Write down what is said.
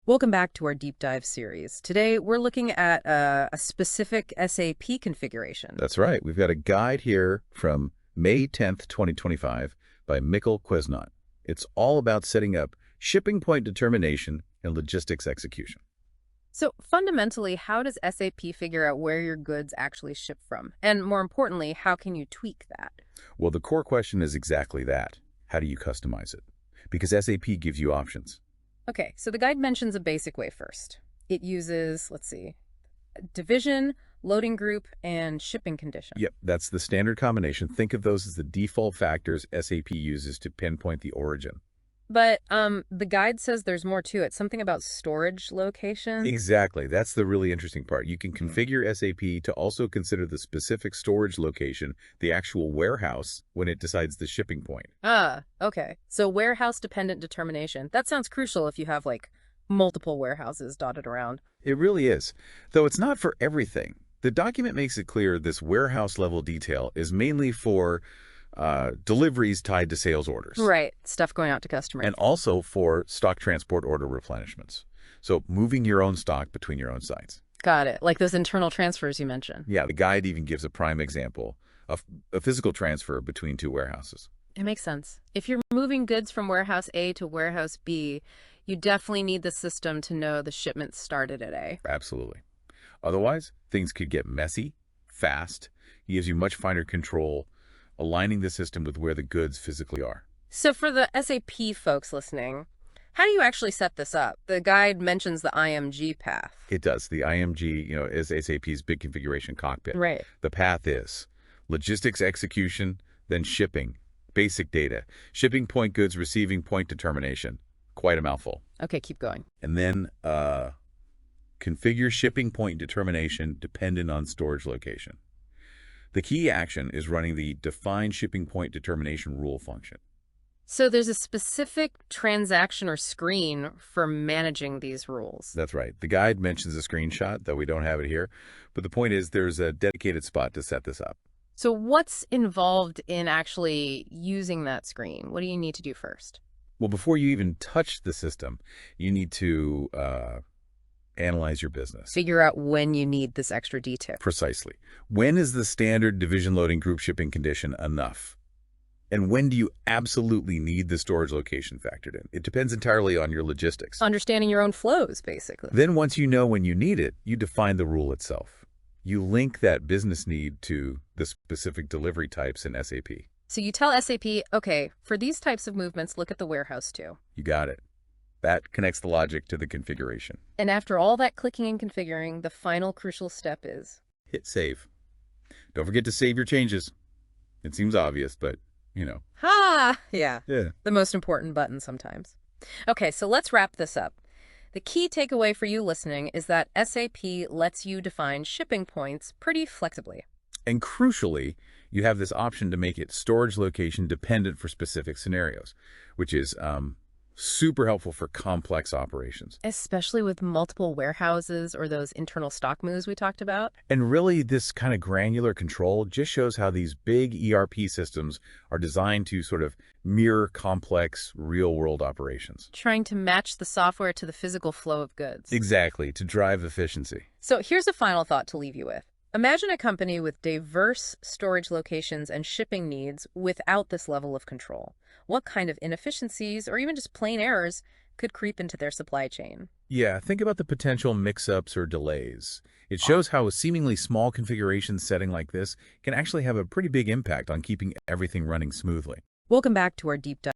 Welcome back to our deep dive series. Today, we're looking at a specific SAP configuration. That's right. We've got a guide here from May 10th, 2025 by Mikkel Quesnot. It's all about setting up shipping point determination and logistics execution. So fundamentally, how does SAP figure out where your goods actually ship from? And more importantly, how can you tweak that? Well, the core question is exactly that. How do you customize it? Because SAP gives you options. Okay, so the guide mentions a basic way first. It uses, division, loading group, and shipping condition. Yep, that's the standard combination. Think of those as the default factors SAP uses to pinpoint the origin. But the guide says there's more to it, something about storage location. Exactly. That's the really interesting part. You can configure SAP to also consider the specific storage location, the actual warehouse, when it decides the shipping point. Ah, okay. So warehouse-dependent determination. That sounds crucial if you have, multiple warehouses dotted around. It really is, though it's not for everything. The document makes it clear this warehouse-level detail is mainly for deliveries tied to sales orders. Right, stuff going out to customers. And also for stock transport order replenishments. So moving your own stock between your own sites. Got it, like those internal transfers you mentioned. Yeah, the guide even gives a prime example of a physical transfer between two warehouses. It makes sense. If you're moving goods from warehouse A to warehouse B, you definitely need the system to know the shipment started at A. Absolutely. Otherwise, things could get messy, fast. It gives you much finer control, aligning the system with where the goods physically are. So for the SAP folks listening, how do you actually set this up? The guide mentions the IMG path. It does. The IMG, is SAP's big configuration cockpit. Right. The path is logistics execution, then shipping, basic data, shipping point goods, receiving point determination. Quite a mouthful. Okay, keep going. And then configure shipping point determination dependent on storage location. The key action is running the define shipping point determination rule function. So there's a specific transaction or screen for managing these rules. That's right. The guide mentions a screenshot, though we don't have it here. But the point is there's a dedicated spot to set this up. So what's involved in actually using that screen? What do you need to do first? Well, before you even touch the system, you need to analyze your business. Figure out when you need this extra detail. Precisely. When is the standard division loading group shipping condition enough? And when do you absolutely need the storage location factored in? It depends entirely on your logistics. Understanding your own flows, basically. Then once you know when you need it, you define the rule itself. You link that business need to the specific delivery types in SAP. So you tell SAP, okay, for these types of movements, look at the warehouse too. You got it. That connects the logic to the configuration. And after all that clicking and configuring, the final crucial step is? Hit save. Don't forget to save your changes. It seems obvious, but, Ha! Yeah. Yeah. The most important button sometimes. Okay, so let's wrap this up. The key takeaway for you listening is that SAP lets you define shipping points pretty flexibly. And crucially, you have this option to make it storage location dependent for specific scenarios, which is super helpful for complex operations. Especially with multiple warehouses or those internal stock moves we talked about. And really, this kind of granular control just shows how these big ERP systems are designed to sort of mirror complex real-world operations. Trying to match the software to the physical flow of goods. Exactly, to drive efficiency. So here's a final thought to leave you with. Imagine a company with diverse storage locations and shipping needs without this level of control. What kind of inefficiencies or even just plain errors could creep into their supply chain? Yeah, think about the potential mix-ups or delays. It shows how a seemingly small configuration setting like this can actually have a pretty big impact on keeping everything running smoothly. Welcome back to our deep dive.